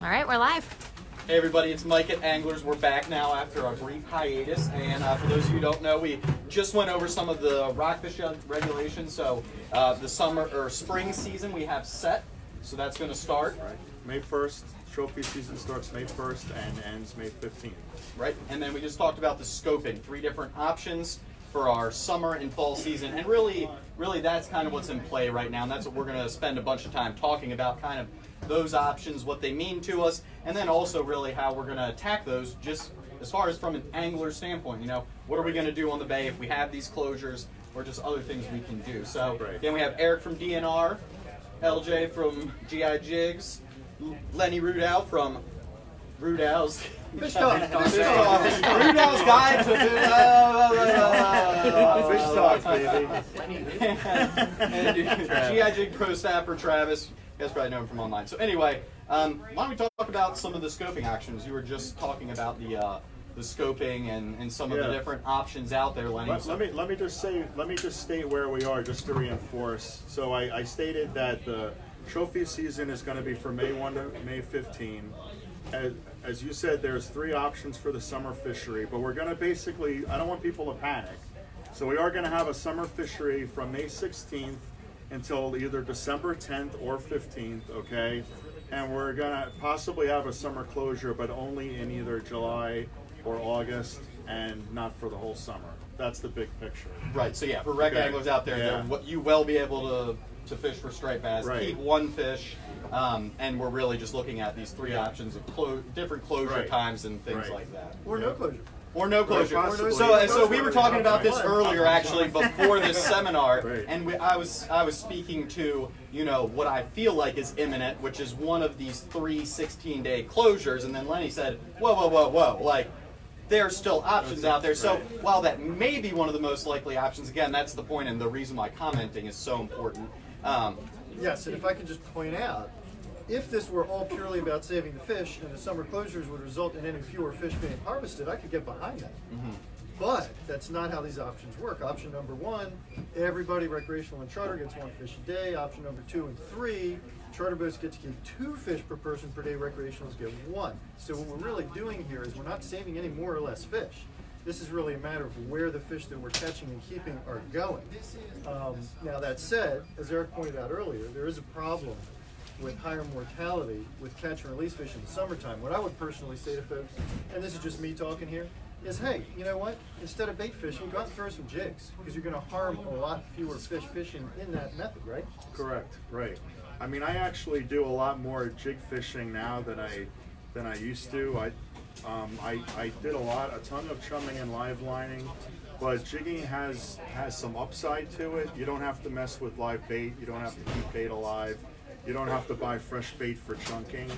All right, we're live. Hey everybody, it's Mike at Anglers. We're back now after a brief hiatus, and for those of you who don't know, we just went over some of the Rockfish regulations. So the summer or spring season we have set, so that's going to start. Right. May 1st, trophy season starts May 1st and ends May 15th. Right, and then we just talked about the scoping, 3 different options for our summer and fall season, and really that's kind of what's in play right now, and that's what we're going to spend a bunch of time talking about, kind of those options, what they mean to us, and then also really how we're going to attack those just as far as from an angler standpoint. You know, what are we going to do on the bay if we have these closures, or just other things we can do. So then we have Erik from DNR, LJ from G-Eye Jigs, Lenny Rudow from Rudow's Fish Talk. Rudow's Guide to Fish Talk, baby. and G-Eye Jig Pro Staffer Travis. You guys probably know him from online. So anyway, why don't we talk about some of the scoping options? You were just talking about the scoping and some of the different options out there, Lenny. Let me just state where we are, just to reinforce. So I stated that the trophy season is going to be from May 1 to May 15. As you said, there's 3 options for the summer fishery, but we're going to basically, I don't want people to panic. So we are going to have a summer fishery from May 16th until either December 10th or 15th, okay? And we're going to possibly have a summer closure, but only in either July or August, and not for the whole summer. That's the big picture. Right, so yeah, for rec anglers out there, what you will be able to fish for striped bass, keep one fish, and we're really just looking at these 3 options of different closure times and things like that. Or no closure. Or no closure. So we were talking about this earlier, actually, before this seminar, and I was speaking to, you know, what I feel like is imminent, which is one of these 3 16-day closures, and then Lenny said, whoa, like, there are still options out there. So while that may be one of the most likely options, again, that's the point and the reason why commenting is so important. Yes, and if I could just point out, if this were all purely about saving the fish and the summer closures would result in any fewer fish being harvested, I could get behind that. But that's not how these options work. Option number 1, everybody, recreational and charter, gets 1 fish a day. Option number 2 and 3, charter boats get to get 2 fish per person per day, recreationals get 1. So what we're really doing here is we're not saving any more or less fish. This is really a matter of where the fish that we're catching and keeping are going. Now that said, as Erik pointed out earlier, there is a problem with higher mortality with catch and release fish in the summertime. What I would personally say to folks, and this is just me talking here, is hey, you know what? Instead of bait fishing, go out and throw some jigs, because you're going to harm a lot fewer fish fishing in that method, right? Correct, right. I mean, I actually do a lot more jig fishing now than I used to. I did a ton of chumming and live lining, but jigging has some upside to it. You don't have to mess with live bait. You don't have to keep bait alive. You don't have to buy fresh bait for chunking.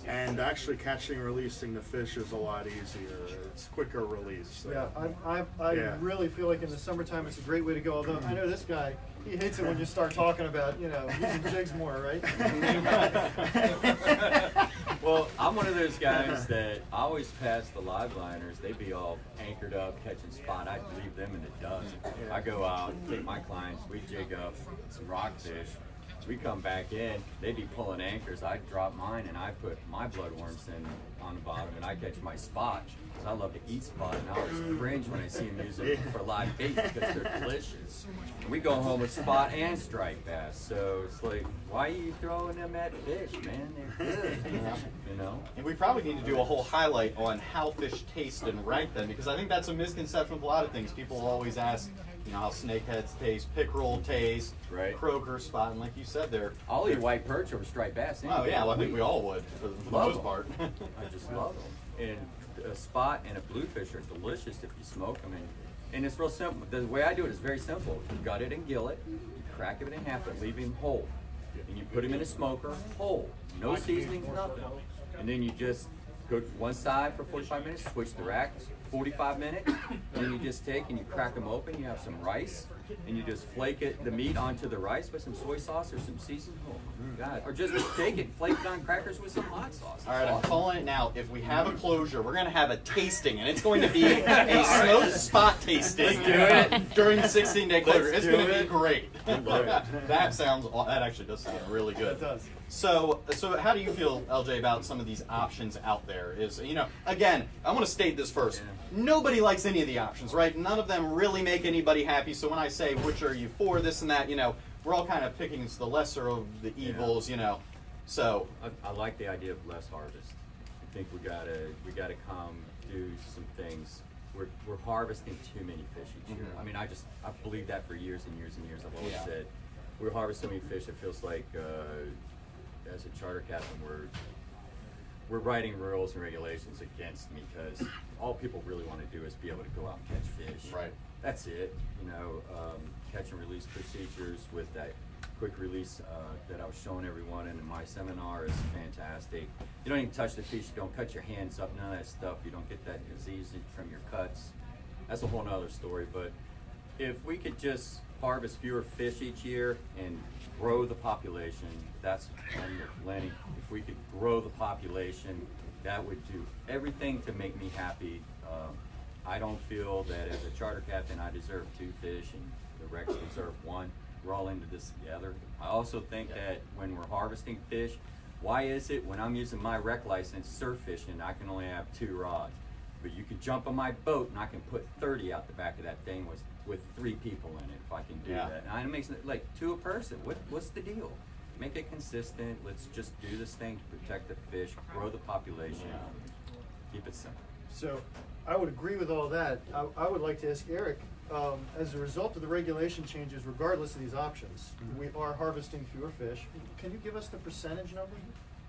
And actually catching and releasing the fish is a lot easier. It's quicker release. So. Yeah, I really feel like in the summertime it's a great way to go. Although I know this guy, he hates it when you start talking about, you know, using jigs more, right? Well, I'm one of those guys that I always pass the live liners. They'd be all anchored up, catching spot. I'd leave them in the dust. I go out, take my clients, we jig up some rockfish. We come back in, they'd be pulling anchors. I drop mine and I put my bloodworms in on the bottom and I catch my spot. Because I love to eat spot, and I always cringe when I see them use it for live bait because they're delicious. We go home with spot and striped bass, so it's like, why are you throwing them at fish, man? They're good, you know? And we probably need to do a whole highlight on how fish taste and rank them, because I think that's a misconception with a lot of things. People always ask, you know, how snakeheads taste, pickerel taste, croaker, spot, and like you said, I'll eat white perch over striped bass. Oh yeah, well, I think we all would for the most part. I just love them. And a spot and a bluefish are delicious if you smoke them. And it's real simple. The way I do it is very simple. You gut it and gill it, you crack it in half, but leave him whole. And you put him in a smoker, whole. No seasonings, nothing. And then you just go to one side for 45 minutes, switch the racks, 45 minutes, and you just take and you crack them open. You have some rice, and you just flake the meat onto the rice with some soy sauce or some seasoned. Oh my God! Or just take it, flake it on crackers with some hot sauce. All right, I'm calling it now. If we have a closure, we're going to have a tasting, and it's going to be a smoked spot tasting during the 16-day closure. It's going to be great. That actually does sound really good. It does. So how do you feel, LJ, about some of these options out there? Is, again, I want to state this first. Yeah. Nobody likes any of the options, right? None of them really make anybody happy. So when I say which are you for, this and that, we're all kind of picking the lesser of the evils, So I like the idea of less harvest. I think we gotta come do some things. We're harvesting too many fish each year. I mean, I believe that for years and years and years. I've always said we harvest so many fish. It feels like as a charter captain, we're writing rules and regulations against me, because all people really want to do is be able to go out and catch fish. Right. That's it. Catch and release procedures with that quick release that I was showing everyone in my seminar is fantastic. You don't even touch the fish. You don't cut your hands up. None of that stuff. You don't get that disease from your cuts. That's a whole nother story. But if we could just harvest fewer fish each year and grow the population, that's Lenny. If we could grow the population, that would do everything to make me happy. I don't feel that as a charter captain I deserve 2 fish and the wrecks deserve 1. We're all into this together. I also think that when we're harvesting fish, why is it when I'm using my rec license surf fishing, I can only have 2 rods? But you could jump on my boat and I can put 30 out the back of that thing with 3 people in it if I can do that. And it makes it like 2 a person. What's the deal? Make it consistent. Let's just do this thing to protect the fish, grow the population, keep it simple. So I would agree with all that. I would like to ask Erik, as a result of the regulation changes, regardless of these options, we are harvesting fewer fish. Can you give us the percentage number?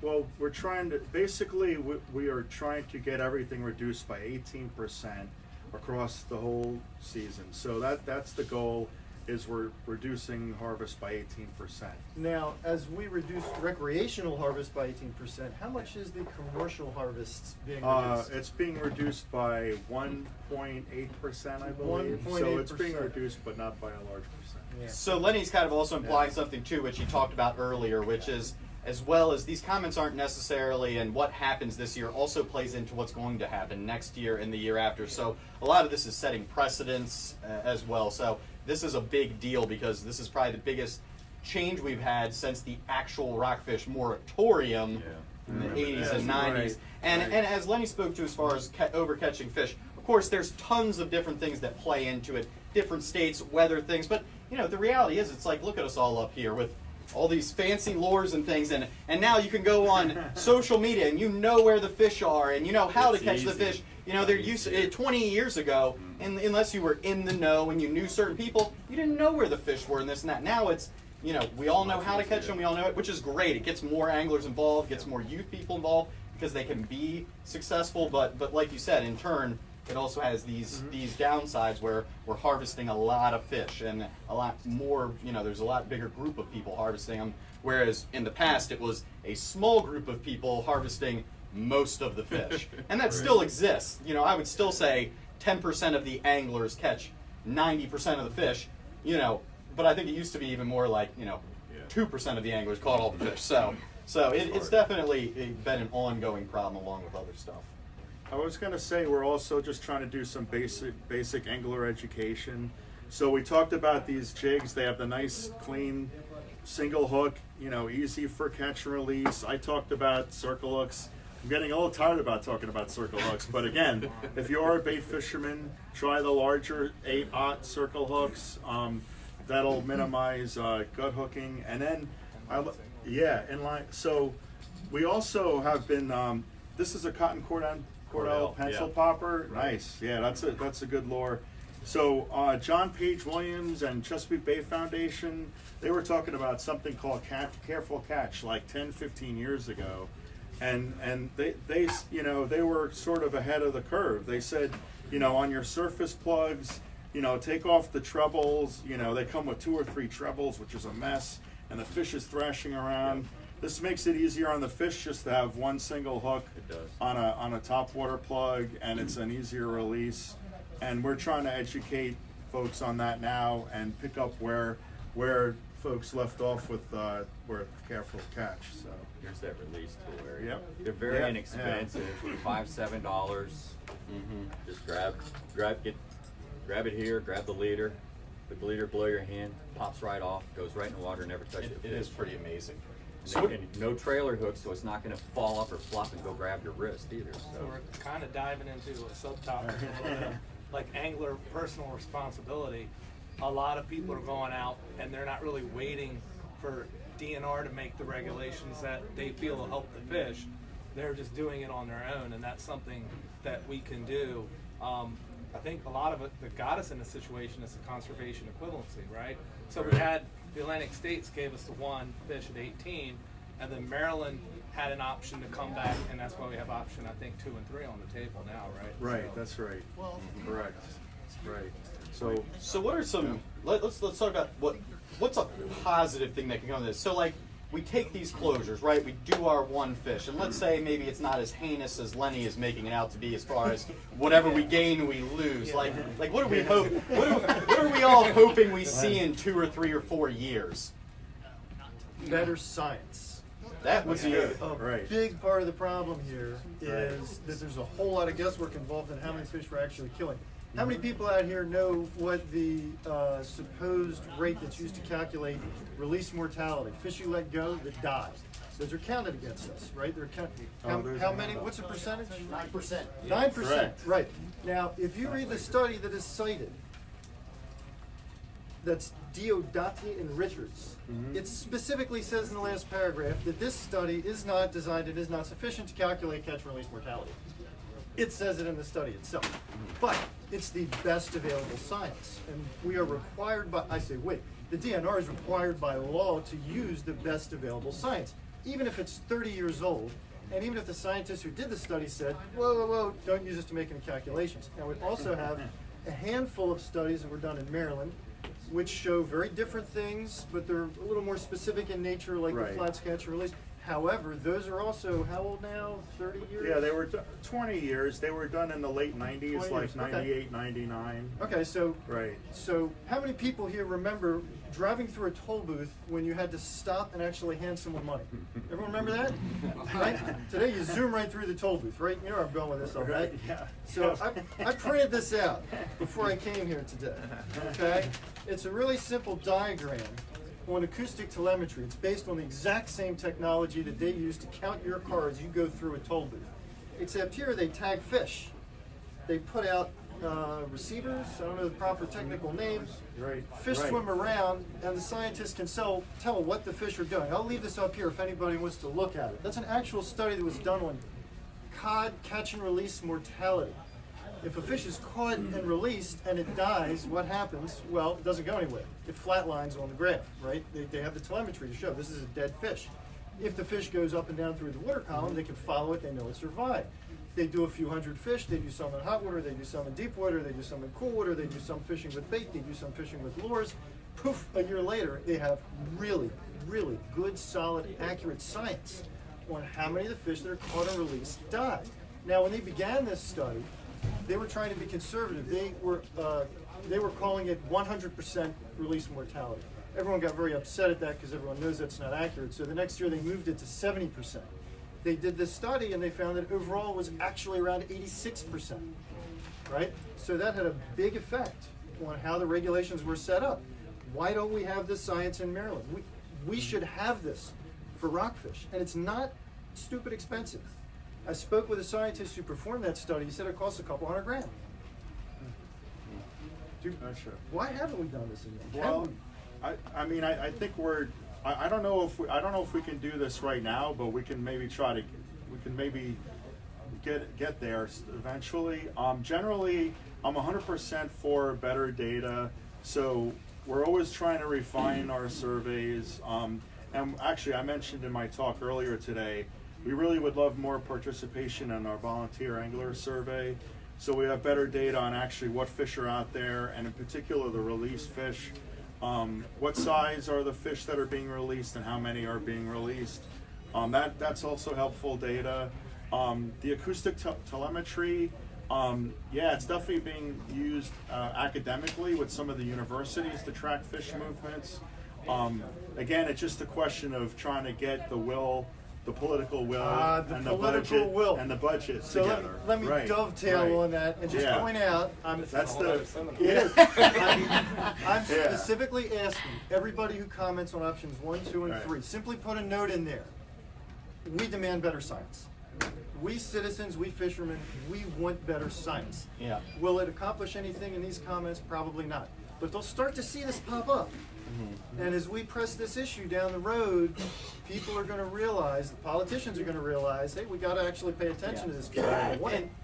Well, we're trying to, basically, we are trying to get everything reduced by 18% across the whole season. So that's the goal, is we're reducing harvest by 18%. Now, as we reduce recreational harvest by 18%, how much is the commercial harvest being reduced? It's being reduced by 1.8%, I believe. 1.8%. So it's being reduced, but not by a large percent. Yeah. So Lenny's kind of also implying something too, which he talked about earlier, which is, as well as these comments aren't necessarily, and what happens this year also plays into what's going to happen next year and the year after. So a lot of this is setting precedents as well. So this is a big deal, because this is probably the biggest change we've had since the actual rockfish moratorium in the 80s and 90s. Right. And as Lenny spoke to, as far as overcatching fish, of course there's tons of different things that play into it, different states, weather things, but the reality is, it's like, look at us all up here with all these fancy lures and things, and now you can go on social media and you know where the fish are and you know how to catch the fish. They're used 20 years ago, and unless you were in the know and you knew certain people, you didn't know where the fish were and this and that. Now it's, we all know how to catch them, we all know it, which is great. It gets more anglers involved, gets more youth people involved, because they can be successful, but like you said, in turn, it also has these downsides where we're harvesting a lot of fish, and a lot more, there's a lot bigger group of people harvesting them, whereas in the past it was a small group of people harvesting most of the fish. And that still exists. I would still say 10% of the anglers catch 90% of the fish, but I think it used to be even more like, 2% of the anglers caught all the fish. So it's definitely been an ongoing problem along with other stuff. I was going to say, we're also just trying to do some basic angler education. So we talked about these jigs. They have the nice, clean, single hook, easy for catch and release. I talked about circle hooks. I'm getting a little tired about talking about circle hooks, but again, if you are a bait fisherman, try the larger 8/0 circle hooks. That'll minimize gut hooking. And then, inline. So we also have been, this is a cotton Cordell pencil popper. Right. Nice. Yeah, that's a good lure. So John Page Williams and Chesapeake Bay Foundation, they were talking about something called Careful Catch like 10, 15 years ago. And they were sort of ahead of the curve. They said, on your surface plugs, take off the trebles. They come with 2 or 3 trebles, which is a mess, and the fish is thrashing around. This makes it easier on the fish just to have one single hook on a top water plug, and it's an easier release. And we're trying to educate folks on that now and pick up where folks left off with Careful Catch. So Here's that release tool area. Yep. They're very inexpensive, $5-7. Just grab it here, grab the leader, put the leader below your hand, pops right off, goes right in the water, never touches the fish. It is pretty amazing. No trailer hook, so it's not going to fall up or flop and go grab your wrist either. So So we're kind of diving into a subtopic, a little bit, like angler personal responsibility. A lot of people are going out and they're not really waiting for DNR to make the regulations that they feel will help the fish. They're just doing it on their own, and that's something that we can do. I think a lot of it that got us in this situation is the conservation equivalency, right? So we had the Atlantic States gave us the one fish at 18, and then Maryland had an option to come back, and that's why we have option, I think, 2 and 3 on the table now, right? Right, So- that's right. Well, Correct. Right. So what are some? Let's talk about what's a positive thing that can come of this. So like we take these closures, right? We do our one fish, and let's say maybe it's not as heinous as Lenny is making it out to be, as far as whatever we gain, we lose. Like what do we hope? What are we all hoping we see in 2 or 3 or 4 years? better science. That would be A Right. big part of the problem here is that there's a whole lot of guesswork involved in how many fish we're actually killing. How many people out here know what the supposed rate that's used to calculate release mortality? Fish you let go that die. Those are counted against us, right? They're how many? What's the percentage? 9%. 9%. Correct. Right. Now, if you read the study that is cited, that's Diodati and Richards. It specifically says in the last paragraph that this study is not designed, it is not sufficient to calculate catch and release mortality. It says it in the study itself. But it's the best available science. And we are required by, the DNR is required by law to use the best available science. Even if it's 30 years old, and even if the scientists who did the study said, whoa, don't use this to make any calculations. Now we also have a handful of studies that were done in Maryland which show very different things, but they're a little more specific in nature, like Right. the flats catch and release. However, those are also, how old now? 30 years? Yeah, they were 20 years. They were done in the late 90s, 20 like years, okay. 98, 99. Okay, so Right. how many people here remember driving through a toll booth when you had to stop and actually hand someone money? Everyone remember that? Right? Today you zoom right through the toll booth, right? You know where I'm going with this, all right? Yeah. So I printed this out before I came here today. Okay? It's a really simple diagram on acoustic telemetry. It's based on the exact same technology that they use to count your car as you go through a toll booth. Except here they tag fish. They put out receivers, I don't know the proper technical names. Right. Fish Right. swim around, and the scientists can tell what the fish are doing. I'll leave this up here if anybody wants to look at it. That's an actual study that was done on cod catch and release mortality. If a fish is caught and released and it dies, what happens? Well, it doesn't go anywhere. It flatlines on the graph, right? They have the telemetry to show this is a dead fish. If the fish goes up and down through the water column, they can follow it, they know it survived. They do a few hundred fish, they do some in hot water, they do some in deep water, they do some in cool water, they do some fishing with bait, they do some fishing with lures. Poof, a year later, they have really, really good, solid, accurate science on how many of the fish that are caught and released died. Now, when they began this study, they were trying to be conservative. They were calling it 100% release mortality. Everyone got very upset at that because everyone knows that's not accurate. So the next year they moved it to 70%. They did this study and they found that overall it was actually around 86%, right? So that had a big effect on how the regulations were set up. Why don't we have this science in Maryland? We should have this for rockfish, and it's not stupid expensive. I spoke with a scientist who performed that study. He said it costs a couple $100,000. Dude, Sure. why haven't we done this in Well, I mean, I think I don't know if we can do this right now, but we can maybe get there eventually. Generally, I'm 100% for better data, so we're always trying to refine our surveys. And actually, I mentioned in my talk earlier today, we really would love more participation in our volunteer angler survey, so we have better data on actually what fish are out there, and in particular the released fish. What size are the fish that are being released and how many are being released? That's also helpful data. The acoustic telemetry, it's definitely being used academically with some of the universities to track fish movements. Again, it's just a question of trying to get the will the political will The and political the budget will. and the budget So together. let me Right, dovetail right. on that and just Yeah. point out, That's the I'm Yeah. specifically asking everybody who comments on options 1, 2, and Right. 3, simply put a note in there. We demand better science. We citizens, we fishermen, we want better science. Yeah. Will it accomplish anything in these comments? Probably not. But they'll start to see this pop up. And as we press this issue down the road, people are going to realize, the politicians are going to realize, hey, we got to actually pay attention to this guy.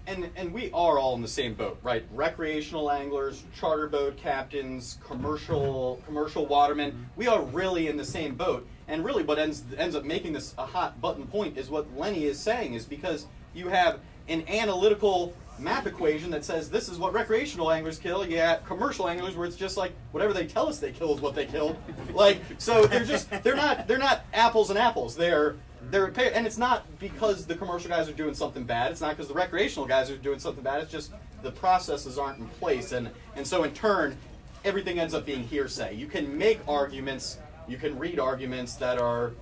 And we are all in the same boat, right? Recreational anglers, charter boat captains, commercial watermen. We are really in the same boat. And really, what ends up making this a hot button point is what Lenny is saying, is because you have an analytical map equation that says this is what recreational anglers kill. You got commercial anglers where it's just like whatever they tell us they kill is what they killed. Like, so they're not apples and apples. They're and it's not because the commercial guys are doing something bad. It's not because the recreational guys are doing something bad. It's just the processes aren't in place, and so in turn, everything ends up being hearsay. You can make arguments, you can read arguments that are,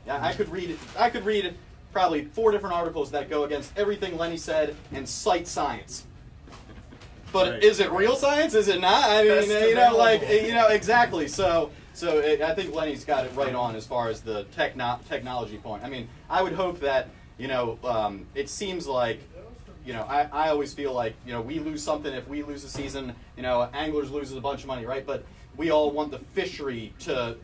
I could read probably 4 different articles that go against everything Lenny said and cite science. But Right. is it real science? Is it not? I mean, That's debatable. exactly. So I think Lenny's got it right on as far as the technology point. I mean, I would hope that, it seems like, I always feel like, we lose something if we lose a season, anglers loses a bunch of money, right? But we all want the fishery to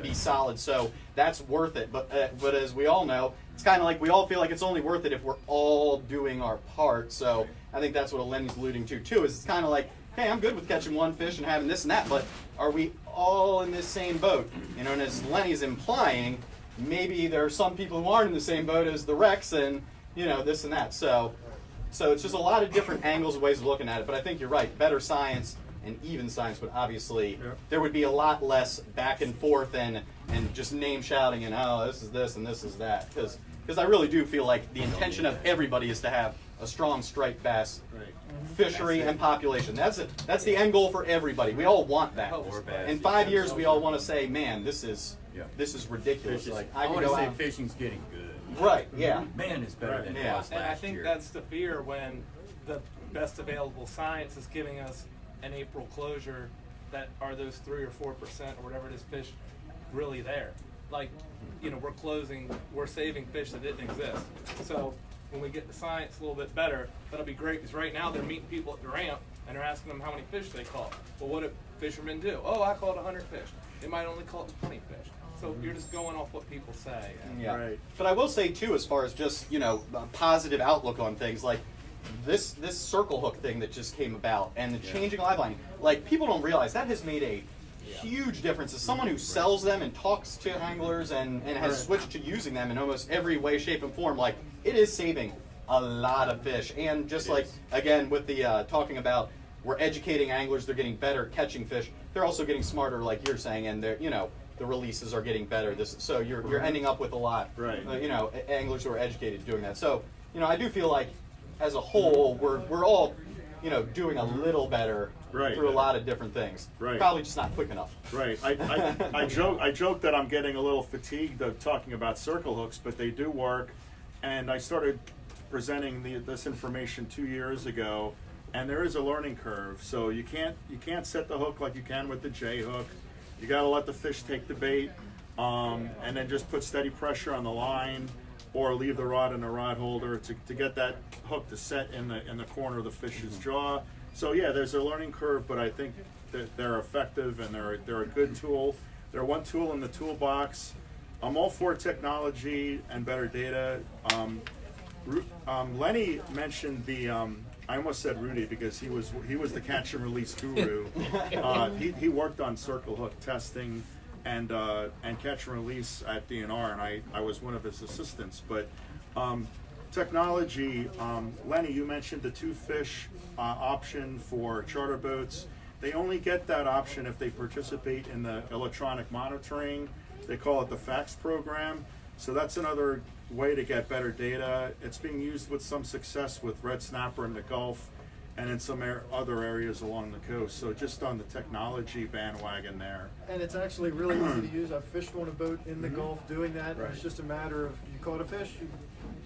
be solid, so that's worth it. But as we all know, it's kind of like we all feel like it's only worth it if we're all doing our part. So I think that's what Lenny's alluding to too. Is it's kind of like, hey, I'm good with catching one fish and having this and that, but are we all in this same boat? And as Lenny's implying, maybe there are some people who aren't in the same boat as the Rex and this and that. So it's just a lot of different angles and ways of looking at it. But I think you're right. Better science and even science would obviously, there would be a lot less back and forth and just name shouting and, oh, this is this and this is that. Because I really do feel like the intention of everybody is to have a strong striped bass fishery and population. That's the end goal for everybody. We all want that. In 5 years, we all want to say, man, this is ridiculous. Like, I can want to go say out. fishing's getting good. Right, yeah. Man, it's better than it Yeah. was And I last think year. that's the fear when the best available science is giving us an April closure that are those 3 or 4% or whatever it is fish really there. Like, we're saving fish that didn't exist. So when we get the science a little bit better, that'll be great, because right now they're meeting people at the ramp and they're asking them how many fish they caught. Well, what do fishermen do? Oh, I caught 100 fish. They might only caught 20 fish. So you're just going off what people say. And Yeah. Right. But I will say too, as far as just a positive outlook on things, like this circle hook thing that just came about and the changing live line, like people don't realize that has made a huge difference. As someone who sells them and talks to anglers and has switched to using them in almost every way, shape, and form, like it is saving a lot of fish. And just like again with the talking about, we're educating anglers, they're getting better at catching fish. They're also getting smarter, like you're saying, and they're the releases are getting better. So you're ending up with a lot, Right. Anglers who are educated doing that. So I do feel like as a whole we're all doing a little better through a lot of different things. Right. Probably just not quick enough. Right. I joke that I'm getting a little fatigued of talking about circle hooks, but they do work. And I started presenting this information 2 years ago, and there is a learning curve. So you can't set the hook like you can with the J hook. You got to let the fish take the bait, and then just put steady pressure on the line, or leave the rod in the rod holder to get that hook to set in the corner of the fish's jaw. So yeah, there's a learning curve, but I think that they're effective and they're a good tool. They're one tool in the toolbox. I'm all for technology and better data. Lenny mentioned I almost said Rudy because he was the catch and release guru. He worked on circle hook testing and catch and release at DNR, and I was one of his assistants. But technology, Lenny, you mentioned the 2-fish option for charter boats. They only get that option if they participate in the electronic monitoring. They call it the FACS program. So that's another way to get better data. It's being used with some success with red snapper in the Gulf. and in some other areas along the coast. So just on the technology bandwagon there. And it's actually really easy to use. I've fished on a boat in the Gulf doing that. Right. It's just a matter of you caught a fish, you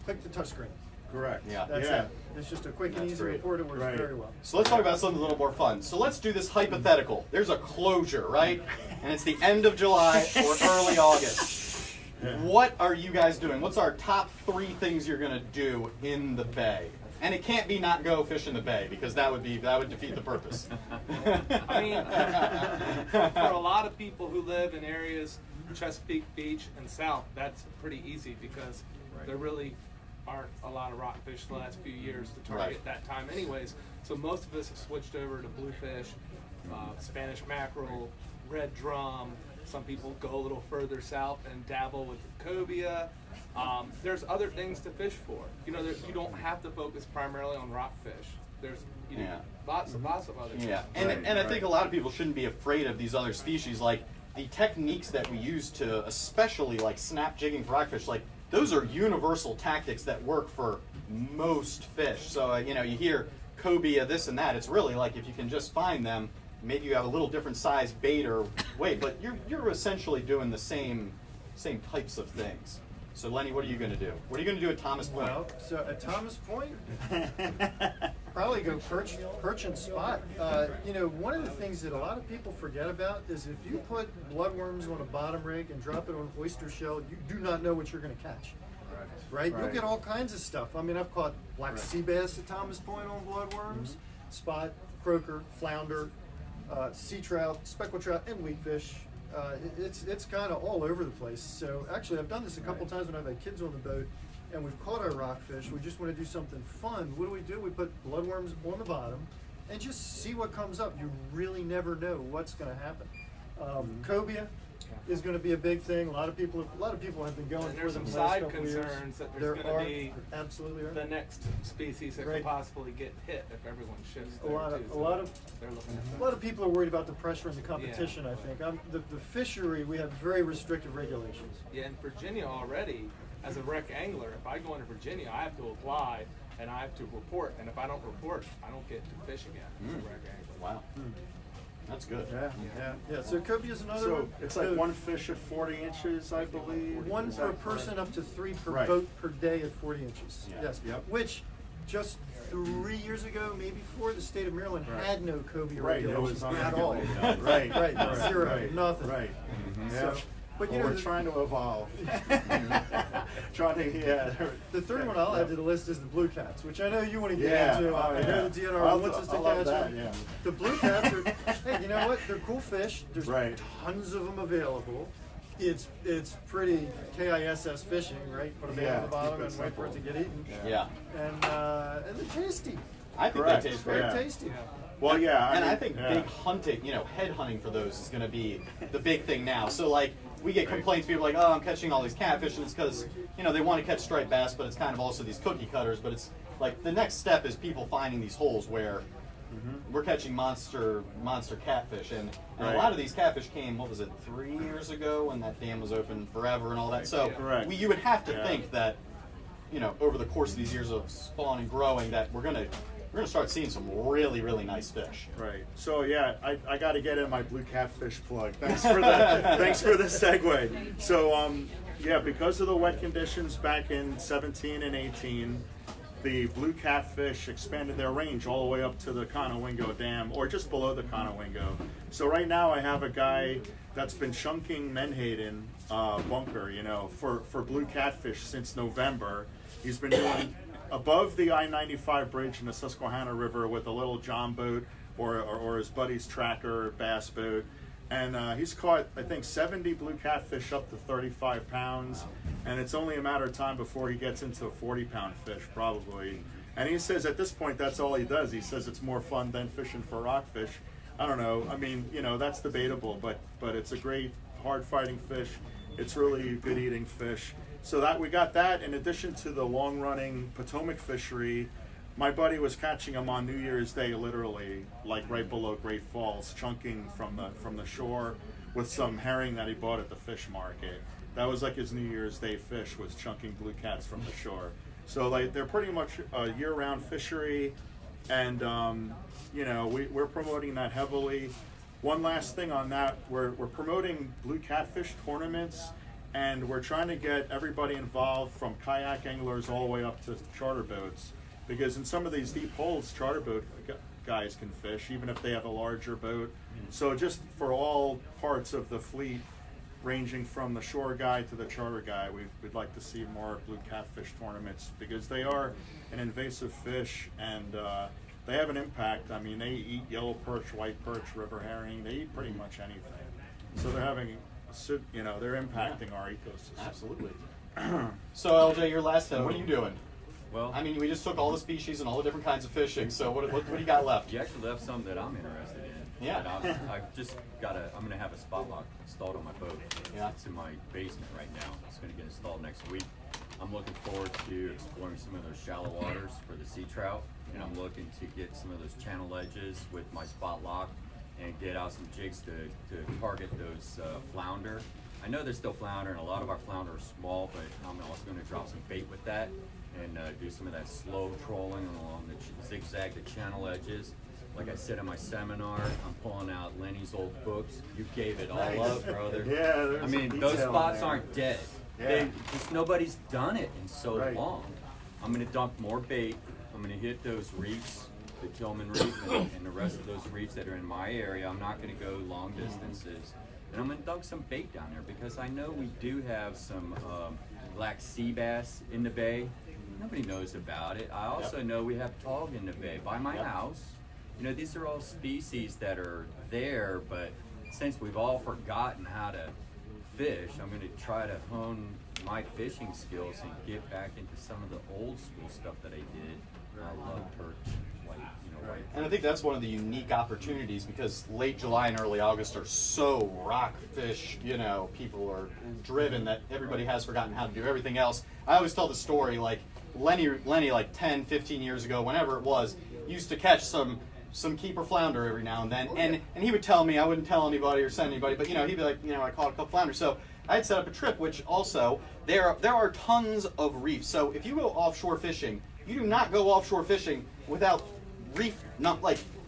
click the touchscreen. Correct. Yeah. That's it. It's just a quick and That's easy great. report. It works Right. very well. So let's talk about something a little more fun. So let's do this hypothetical. There's a closure, right? And it's the end of July or early August. Yeah. What are you guys doing? What's our top 3 things you're gonna do in the bay? And it can't be not go fish in the bay, because that would defeat the purpose. I mean, for a lot of people who live in areas, Chesapeake Beach and south, that's pretty easy because there really aren't a lot of rockfish the last few years to target Right. that time anyways. So most of us have switched over to bluefish, Spanish mackerel, red drum. Some people go a little further south and dabble with cobia. There's other things to fish for. You know, you don't have to focus primarily on rockfish. There's Yeah. lots of other Yeah, things. and, Right, and I right. think a lot of people shouldn't be afraid of these other species. Like the techniques that we use to, especially like snap jigging for rockfish, like those are universal tactics that work for most fish. So you know, you hear cobia, this and that. It's really like if you can just find them, maybe you have a little different size bait or weight, but you're essentially doing the same types of things. So Lenny, what are you going to do? What are you going to do at Thomas Point? Well, so at Thomas Point, probably go perch and spot. You know, one of the things that a lot of people forget about is if you put bloodworms on a bottom rig and drop it on oyster shell, you do not know what you're going to catch. Right? You'll Right. get all kinds of stuff. I mean, I've caught black sea bass at Thomas Point on bloodworms, spot, croaker, flounder, sea trout, speckled trout, and weakfish. It's kind of all over the place. So actually, I've done this a couple times when I've had kids on the boat, and we've caught our rockfish. We just want to do something fun. What do? We put bloodworms on the bottom, and just see what comes up. You really never know what's going to happen. Cobia is going to be a big thing. A lot of people have been going And for there's them some the last side couple years. concerns that There there's going are to be absolutely the right. next species that Right. could possibly get hit if everyone shifts A there lot too. of- a So lot of- they're looking at A lot of people are worried about the pressure and the competition. Yeah. I think the fishery. We have very restrictive regulations. Yeah, in Virginia already, as a rec angler, if I go into Virginia, I have to apply and I have to report. And if I don't report, I don't get to fish again as a rec angler. Wow, that's good. Yeah. So cobia is another So one. it's like one fish at 40 inches, I believe. One Is per that person, correct? up to 3 per Right. boat per day at 40 inches. Yeah. Yes. Yep. Which just 3 years ago, maybe 4, the state of Maryland Right. had no cobia Right, it regulations was at all. unregulated. Right, Right. Zero. right, Nothing. Right. So, Yeah. but you Well, know, we're trying to evolve. Trying to, yeah. the third one I'll add to the list is the blue cats, which I know you want to get Yeah. into. Oh, I yeah. know the DNR I wants us to love catch that, them. yeah. The blue cats are, hey, you know what? They're cool fish. There's Right. tons of them available. It's pretty KISS fishing, right? Put them Yeah, on the bottom keep it and wait for it to simple. get eaten. Yeah, And they're tasty. I think Correct. they taste Very great. Yeah. tasty. Well, yeah. And I mean, think yeah. big hunting, head hunting for those is going to be the big thing now. So like we get complaints, people are like, oh, I'm catching all these catfish, and it's because they want to catch striped bass, but it's kind of also these cookie cutters. But it's like the next step is people finding these holes where we're catching monster catfish, and a Right. lot of these catfish came, what was it, 3 years ago when that dam was open forever and all that. So Correct. you would have to Yeah. think that over the course of these years of spawn and growing, that we're gonna start seeing some really, really nice fish. Right. So yeah, I got to get in my blue catfish plug. Thanks for that. Thanks for the segue. So yeah, because of the wet conditions back in 17 and 18, the blue catfish expanded their range all the way up to the Conowingo Dam, or just below the Conowingo. So right now I have a guy that's been chunking Menhaden bunker, for blue catfish since November. He's been doing above the I-95 bridge in the Susquehanna River with a little John boat or his buddy's tracker bass boat. And he's caught, I think, 70 blue catfish up to 35 pounds. And it's only a matter of time before he gets into a 40-pound fish, probably. And he says at this point, that's all he does. He says it's more fun than fishing for rockfish. I don't know. I mean, that's debatable, but it's a great hard-fighting fish. It's really a good eating fish. So that we got that in addition to the long-running Potomac fishery. My buddy was catching them on New Year's Day, literally, like right below Great Falls, chunking from the shore with some herring that he bought at the fish market. That was like his New Year's Day fish, was chunking blue cats from the shore. So like they're pretty much a year-round fishery. and we're promoting that heavily. One last thing on that, we're promoting blue catfish tournaments, and we're trying to get everybody involved from kayak anglers all the way up to charter boats, because in some of these deep holes, charter boat guys can fish, even if they have a larger boat. So just for all parts of the fleet, ranging from the shore guy to the charter guy, we'd like to see more blue catfish tournaments, because they are an invasive fish, and they have an impact. I mean, they eat yellow perch, white perch, river herring. They eat pretty much anything. So they're having, they're impacting our ecosystem. Absolutely. So LJ, your last 10, what are you doing? Well, I mean, we just took all the species and all the different kinds of fishing, so what do you got left? you actually left some that I'm interested in. Yeah. And I've just I'm going to have a spot lock installed on my boat. Yeah. It's in my basement right now. It's going to get installed next week. I'm looking forward to exploring some of those shallow waters for the sea trout, and I'm looking to get some of those channel edges with my spot lock and get out some jigs to target those flounder. I know they're still flounder, and a lot of our flounder are small, but I'm also going to drop some bait with that and do some of that slow trolling along the zigzag, the channel edges. Like I said in my seminar, I'm pulling out Lenny's old books. You gave it all up, brother. Yeah, there's I mean, some those detail in spots there. aren't dead. Yeah. Just nobody's done it in so Right. long. I'm gonna dump more bait. I'm gonna hit those reefs, the Tillman Reef and the rest of those reefs that are in my area. I'm not gonna go long distances. And I'm gonna dunk some bait down there, because I know we do have some black sea bass in the bay. Nobody knows about it. I also know we have tog in the bay by my house. You know, these are all species that are there, but since we've all forgotten how to fish, I'm going to try to hone my fishing skills and get back into some of the old school stuff that I did. I love perch, white. And I think that's one of the unique opportunities, because late July and early August are so rockfish, people are driven that everybody has forgotten how to do everything else. I always tell the story, like Lenny like 10, 15 years ago, whenever it was, used to catch some keeper flounder every now and then, and he would tell me, I wouldn't tell anybody or send anybody, but he'd be like, I caught a couple flounder. So I had set up a trip, which also, there are tons of reefs. So if you go offshore fishing, you do not go offshore fishing without reef,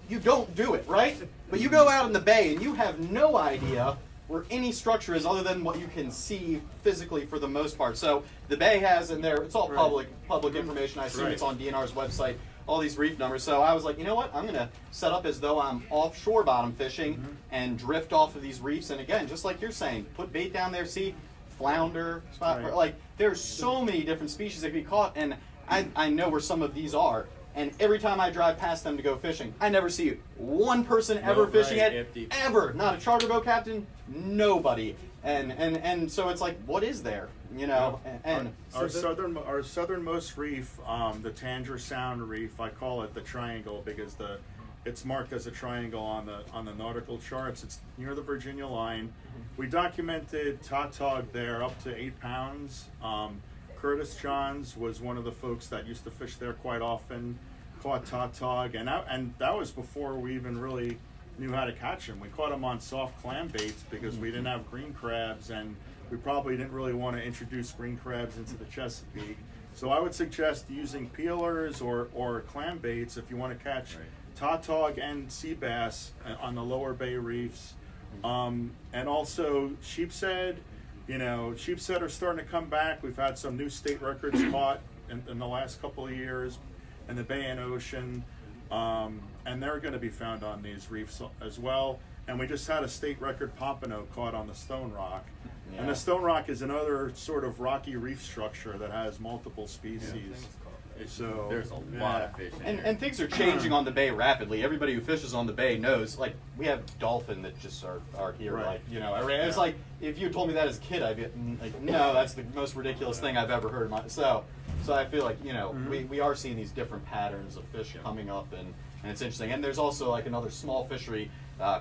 you don't do it, right? But you go out in the bay and you have no idea where any structure is other than what you can see physically for the most part. So the bay has in there, it's all public information. I assume it's on DNR's website, all these reef numbers. So I was like, you know what? I'm going to set up as though I'm offshore bottom fishing and drift off of these reefs. And again, just like you're saying, put bait down there, see flounder, spot, there's so many different species that can be caught. And I know where some of these are. And every time I drive past them to go fishing, I never see one person ever fishing it. Ever. Not a charter boat captain, nobody. And so it's like, what is there? And our southernmost reef, the Tanger Sound Reef, I call it the triangle because it's marked as a triangle on the nautical charts. It's near the Virginia line. We documented tautog there up to 8 pounds. Curtis Johns was one of the folks that used to fish there quite often, caught tautog, and that was before we even really knew how to catch them. We caught them on soft clam baits because we didn't have green crabs, and we probably didn't really want to introduce green crabs into the Chesapeake. So I would suggest using peelers or clam baits if you want to catch tautog and sea bass on the lower bay reefs. And also sheepshead. Sheepshead are starting to come back. We've had some new state records caught in the last couple of years in the Bay and Ocean, and they're going to be found on these reefs as well. And we just had a state record pompano caught on the Stone Rock. Yeah. And the Stone Rock is another sort of rocky reef structure that has multiple species. So there's a lot of fish in there. And things are changing on the bay rapidly. Everybody who fishes on the bay knows, we have dolphin that just are here, it's like, if you had told me that as a kid, I'd be like, no, that's the most ridiculous thing I've ever heard. So I feel like, we are seeing these different patterns of fish coming up, and it's interesting. And there's also another small fishery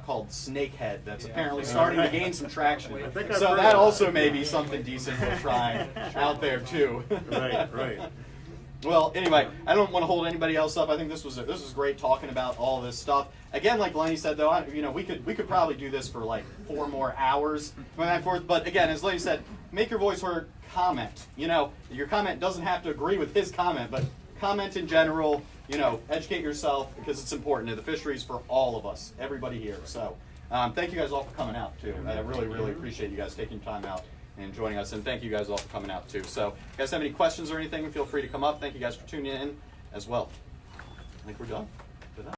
called snakehead that's apparently starting to gain some traction. So that also may be something decent we're trying out there too. Right. Well, anyway, I don't want to hold anybody else up. I think this was great talking about all this stuff. Again, like Lenny said, though, we could probably do this for 4 more hours going back and forth. But again, as Lenny said, make your voice heard. Comment. Your comment doesn't have to agree with his comment, but comment in general. You know, educate yourself because it's important. The fisheries for all of us, everybody here. So thank you guys all for coming out too. I really, really appreciate you guys taking time out and joining us. And thank you guys all for coming out too. So if you guys have any questions or anything, feel free to come up. Thank you guys for tuning in as well. I think we're done.